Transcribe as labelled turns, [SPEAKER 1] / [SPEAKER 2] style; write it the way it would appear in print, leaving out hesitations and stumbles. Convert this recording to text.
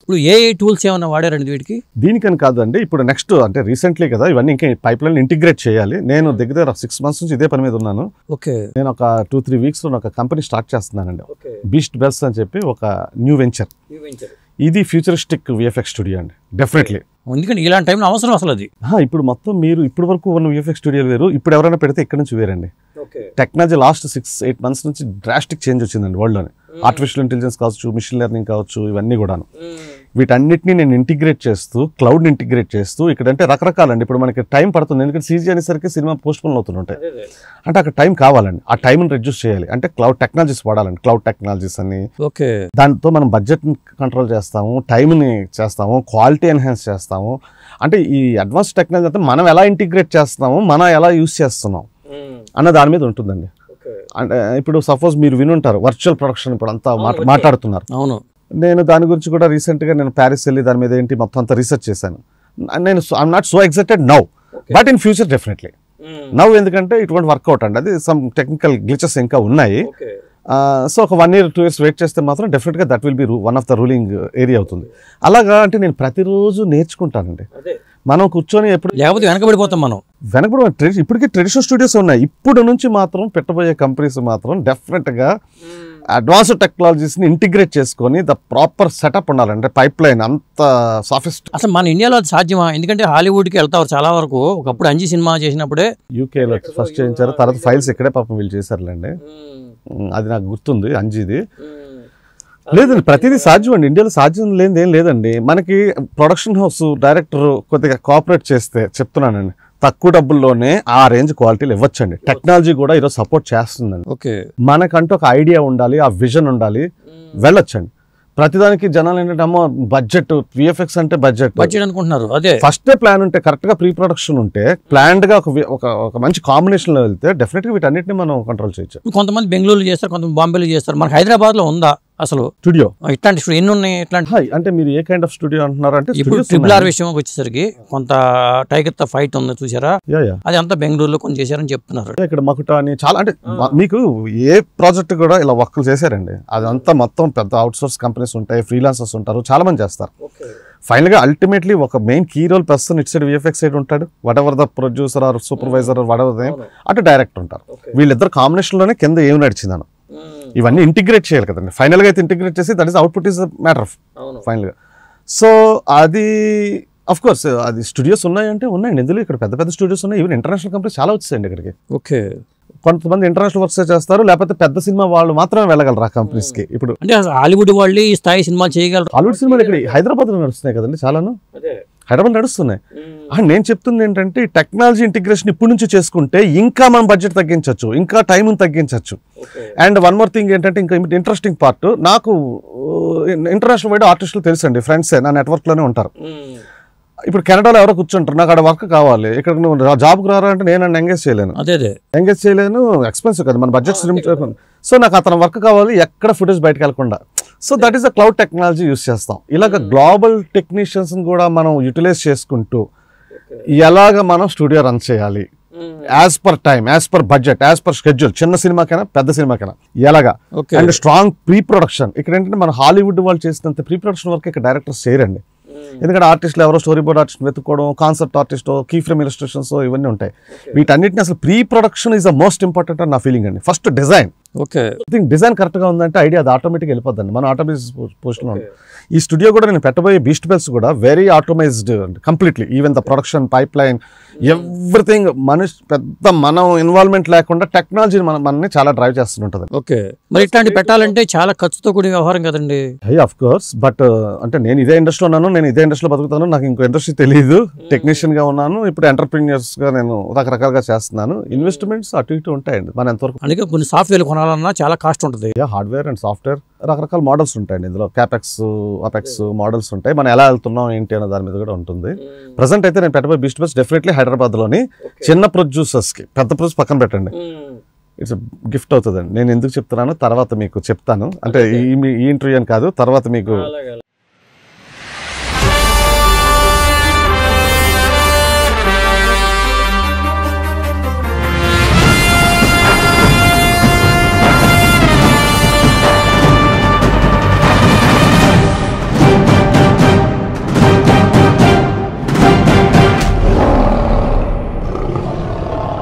[SPEAKER 1] ఇప్పుడు AI tools ఏమైనా వాడారండి వీటికి?
[SPEAKER 2] దీనికని కాదండి, ఇప్పుడు నెక్స్ట్ అంటే రీసెంట్లీ కదా ఇవన్నీ ఇంకా పైప్ లైన్ ఇంటిగ్రేట్ చేయాలి. నేను దగ్గర 6 months నుంచి ఇదే పని మీద ఉన్నాను.
[SPEAKER 1] ఓకే.
[SPEAKER 2] నేను ఒక 2-3 weeks లో ఒక కంపెనీ స్టార్ట్ చేస్తున్నానండి. బీస్ట్ బెల్స్ అని చెప్పి ఒక న్యూ వెంచర్. ఇది ఫ్యూచరిస్టిక్ విఎఫ్ఎక్స్ స్టూడియో అండి. డెఫినెట్లీ.
[SPEAKER 1] ఎందుకంటే ఇలాంటి టైంలో అవసరం అసలు అది.
[SPEAKER 2] ఇప్పుడు మొత్తం మీరు ఇప్పటి వరకు ఉన్న విఎఫ్ఎక్స్ స్టూడియోలు వేరు, ఇప్పుడు ఎవరైనా పెడితే ఇక్కడ నుంచి వేరండి. టెక్నాలజీ లాస్ట్ 6-8 months నుంచి డ్రాస్టిక్ చేంజ్ వచ్చిందండి వరల్డ్లోనే. ఆర్టిఫిషియల్ ఇంటెలిజెన్స్ కావచ్చు, మిషన్ లెర్నింగ్ కావచ్చు, ఇవన్నీ కూడాను. వీటన్నిటిని నేను ఇంటిగ్రేట్ చేస్తూ, క్లౌడ్ని ఇంటిగ్రేట్ చేస్తూ, ఇక్కడంటే రకరకాలండి. ఇప్పుడు మనకి టైం పడుతుంది, ఎందుకంటే సీజీ అనేసరికి సినిమా పోస్ట్పోన్ అవుతుంటాయి. అంటే అక్కడ టైం కావాలండి, ఆ టైంని రెడ్యూస్ చేయాలి. అంటే క్లౌడ్ టెక్నాలజీస్ వాడాలండి, క్లౌడ్ టెక్నాలజీస్ అని.
[SPEAKER 1] ఓకే.
[SPEAKER 2] దాంతో మనం బడ్జెట్ని కంట్రోల్ చేస్తాము, టైంని చేస్తాము, క్వాలిటీ ఎన్హాన్స్ చేస్తాము. అంటే ఈ అడ్వాన్స్ టెక్నాలజీ అంటే మనం ఎలా ఇంటిగ్రేట్ చేస్తున్నాము, మనం ఎలా యూస్ చేస్తున్నాం అన్న దాని మీద ఉంటుందండి. అంటే ఇప్పుడు సపోజ్ మీరు వినుంటారు వర్చువల్ ప్రొడక్షన్, ఇప్పుడు అంతా మాట్లాడుతున్నారు.
[SPEAKER 1] అవును.
[SPEAKER 2] నేను దాని గురించి కూడా రీసెంట్గా నేను ప్యారిస్ వెళ్ళి దాని మీద ఏంటి మొత్తం అంతా రీసెర్చ్ చేశాను. నేను I'm not so excited now, but in future definitely now. ఎందుకంటే ఇట్ వోంట్ వర్క్అవుట్ అండి, అది సమ్ టెక్నికల్ గ్లిచెస్ ఇంకా ఉన్నాయి. సో ఒక 1 year 2 years వెయిట్ చేస్తే మాత్రం డెఫినెట్గా that will be one of the ruling area అవుతుంది. అలాగా అంటే నేను ప్రతిరోజు నేర్చుకుంటానండి. మనం కూర్చొని ఎప్పుడు
[SPEAKER 1] లేకపోతే వెనకబడిపోతాం. మనం
[SPEAKER 2] వెనకబడి ఇప్పటికీ ట్రెడిషనల్ స్టూడియోస్ ఉన్నాయి. ఇప్పుడు నుంచి మాత్రం పెట్టబోయే కంపెనీస్ మాత్రం డెఫినెట్గా అడ్వాన్స్డ్ టెక్నాలజీస్ని ఇంటిగ్రేట్ చేసుకొని ద ప్రాపర్ సెటప్ ఉండాలంటే పైప్ లైన్ అంత సాఫిస్ట్.
[SPEAKER 1] అసలు మన ఇండియాలో అది సాధ్యమా? ఎందుకంటే హాలీవుడ్కి వెళ్తారు చాలా వరకు. ఒకప్పుడు అంజీ సినిమా చేసినప్పుడే
[SPEAKER 2] యూకేలో ఫస్ట్ చేయించారు, తర్వాత ఫైల్స్ ఇక్కడే పాపం వీళ్ళు చేశారులేండి. అది నాకు గుర్తుంది అంజీది. లేదండి, ప్రతిదీ సాధ్యం అండి. ఇండియాలో సాధ్యం లేనిది ఏం లేదండి. మనకి ప్రొడక్షన్ హౌస్ డైరెక్టర్ కొద్దిగా కోఆపరేట్ చేస్తే, చెప్తున్నానండి, తక్కువ డబ్బుల్లోనే ఆ రేంజ్ క్వాలిటీలు ఇవ్వచ్చండి. టెక్నాలజీ కూడా ఈరోజు సపోర్ట్ చేస్తుందండి.
[SPEAKER 1] ఓకే.
[SPEAKER 2] మనకంటూ ఒక ఐడియా ఉండాలి, ఆ విజన్ ఉండాలి, వెళ్ళొచ్చండి. ప్రతిదానికి జనాలు ఏంటంటే అమ్మో బడ్జెట్, విఎఫ్ఎక్స్ అంటే బడ్జెట్
[SPEAKER 1] అనుకుంటున్నారు. అదే
[SPEAKER 2] ఫస్ట్ ప్లాన్ ఉంటే, కరెక్ట్ గా ప్రీ ప్రొడక్షన్ ఉంటే, ప్లాన్డ్ గా ఒక మంచి కాంబినేషన్ లో వెళ్తే డెఫినెట్ గా వీటన్నిటిని మనం కంట్రోల్ చేయొచ్చు.
[SPEAKER 1] కొంతమంది బెంగళూరు చేస్తారు, కొంతమంది బాంబేలో చేస్తారు. మనకి హైదరాబాద్ లో ఉందా అసలు
[SPEAKER 2] స్టూడియో?
[SPEAKER 1] ఇట్లాంటి స్టూడియో ఎన్ని ఉన్నాయి? ఇట్లాంటి
[SPEAKER 2] అంటే మీరు ఏ కైండ్ ఆఫ్ స్టూడియో అంటున్నారు? అంటే
[SPEAKER 1] ఇప్పుడు RRR విషయం వచ్చేసరికి కొంత టైగర్ తో ఫైట్ ఉంది చూసారా, అది అంతా బెంగళూరులో కొంచెం చేశారని చెప్తున్నారు.
[SPEAKER 2] ఇక్కడ మకుట అని చాలా, అంటే మీకు ఏ ప్రాజెక్ట్ కూడా ఇలా వర్క్లు చేశారండి. అదంతా మొత్తం పెద్ద అవుట్ సోర్స్ కంపెనీస్ ఉంటాయి, ఫ్రీలాన్సర్స్ ఉంటారు, చాలా మంది చేస్తారు. ఫైనల్ గా అల్టిమేట్లీ ఒక main key role person it side VFX side ఉంటాడు, whatever the producer or supervisor whatever name, అటు డైరెక్టర్ ఉంటారు. వీళ్ళిద్దరు కాంబినేషన్ లోనే కింద ఏం నడిచిందను ఇవన్నీ ఇంటిగ్రేట్ చేయాలి కదండి. ఫైనల్ గా అయితే ఇంటిగ్రేట్ చేసి that is output is the matter of final గా. సో అది అఫ్ కోర్స్ అది స్టూడియోస్ ఉన్నాయంటే ఉన్నాయండి ఇందులో. ఇక్కడ పెద్ద పెద్ద స్టూడియోస్ ఉన్నాయి, ఈవెన్ ఇంటర్నేషనల్ కంపెనీస్ చాలా వచ్చేసాయండి ఇక్కడికి.
[SPEAKER 1] ఓకే.
[SPEAKER 2] కొంతమంది ఇంటర్నేషనల్ వర్క్స్ చేస్తారు, లేకపోతే పెద్ద సినిమా వాళ్ళు మాత్రమే వెళ్ళగలరు ఆ కంపెనీస్ కి. ఇప్పుడు
[SPEAKER 1] అంటే హాలీవుడ్ వాళ్ళు ఈ స్థాయి సినిమా చేయగలరు.
[SPEAKER 2] హాలీవుడ్ సినిమాలు ఇక్కడ హైదరాబాద్ లో నడుస్తున్నాయి కదండి, చాలాను హైదరాబాద్ నడుస్తున్నాయి. నేను చెప్తుంది ఏంటంటే ఈ టెక్నాలజీ ఇంటిగ్రేషన్ ఇప్పుడు నుంచి చేసుకుంటే ఇంకా మనం బడ్జెట్ తగ్గించవచ్చు, ఇంకా టైం తగ్గించవచ్చు. అండ్ వన్ మోర్ థింగ్ ఏంటంటే, ఇంకా ఇంట్రెస్టింగ్ పార్ట్, నాకు ఇంటర్నేషనల్ వైడ్ ఆర్టిస్టులు తెలుసండి, ఫ్రెండ్సే నా నెట్వర్క్ లోనే ఉంటారు. ఇప్పుడు కెనడాలో ఎవరో కూర్చుంటారు, నాకు అక్కడ వర్క్ కావాలి, ఇక్కడ నువ్వు జాబ్కి రారా అంటే నేను నన్ను ఎంగేజ్ చేయలేను. ఎంగేజ్ చేయలేను, ఎక్స్పెన్సివ్ కదా, మన బడ్జెట్ లిమిట్. సో నాకు అతను వర్క్ కావాలి, ఎక్కడ ఫుటేజ్ బయటకు వెళ్ళకుండా. So that is the cloud technology use చేస్తాం. ఇలాగ గ్లోబల్ టెక్నీషియన్స్ కూడా మనం యూటిలైజ్ చేసుకుంటూ ఎలాగ మనం స్టూడియో రన్ చేయాలి, as per time, as per budget, as per schedule, చిన్న సినిమాకైనా పెద్ద సినిమాకైనా ఎలాగా. And strong pre production. ఇక్కడ ఏంటంటే మన హాలీవుడ్ వాళ్ళు చేసినంత ప్రీ ప్రొడక్షన్ వర్క్ ఇక్కడ డైరెక్టర్స్ చేయరండి. ఎందుకంటే ఆర్టిస్టులు ఎవరో స్టోరీ బోర్డ్ ఆర్టిస్ట్ వెతుక్కోవడం, concept artist, key frame illustrations ఇవన్నీ ఉంటాయి. వీటన్నిటిని అసలు pre production is the most important అని నా ఫీలింగ్ అండి. First design.
[SPEAKER 1] Okay.
[SPEAKER 2] Think design కరెక్ట్గా ఉందంటే ఐడియా అది ఆటోమేటిక్గా వెళ్ళిపోద్దండి, మన ఆటోమేటిక్ పొజిషన్లో ఉంది. ఈ స్టూడియో కూడా నేను పెట్టబోయే బీస్ట్ బెల్స్ కూడా very automated completely. Even the production, pipe line, everything మనిషి పెద్ద మనం ఇన్వాల్వ్మెంట్ లేకుండా టెక్నాలజీ మనల్ని చాలా డ్రైవ్ చేస్తుంటుంది.
[SPEAKER 1] ఓకే. మరి ఇట్లాంటి పెట్టాలంటే చాలా ఖర్చుతో కూడిన వ్యవహారం కదండి.
[SPEAKER 2] ఆఫ్ కోర్స్, బట్ అంటే నేను ఇదే ఇండస్ట్రీలో ఉన్నాను, నేను ఇదే ఇండస్ట్రీలో బతుకుతాను, నాకు ఇంకో ఇండస్ట్రీ తెలియదు. టెక్నీషియన్ గా ఉన్నాను, ఇప్పుడు ఎంటర్ప్రీనియర్స్ గా నేను రకరకాలుగా చేస్తున్నాను. ఇన్వెస్ట్మెంట్స్ అటు ఇటు ఉంటాయండి మన ఎంతవరకు.
[SPEAKER 1] అందుకే కొన్ని సాఫ్ట్వేర్ కొనాలన్నా చాలా కాస్ట్ ఉంటుంది.
[SPEAKER 2] హార్డ్వేర్ అండ్ సాఫ్ట్వేర్ రకరకాల మోడల్స్ ఉంటాయండి ఇందులో. క్యాపెక్స్, అపెక్స్ మోడల్స్ ఉంటాయి. మనం ఎలా వెళ్తున్నాం ఏంటి అనే దాని మీద కూడా ఉంటుంది. ప్రెసెంట్ అయితే నేను పెట్టబోయే బీస్ట్ బెల్స్ డెఫినెట్లీ హైదరాబాద్ లోని చిన్న ప్రొడ్యూసర్స్ కి, పెద్ద ప్రొడ్యూసర్ పక్కన పెట్టండి, ఇట్స్ గిఫ్ట్ అవుతుందండి. నేను ఎందుకు చెప్తున్నానో తర్వాత మీకు చెప్తాను, అంటే ఈ ఇంటర్వ్యూ అని కాదు, తర్వాత మీకు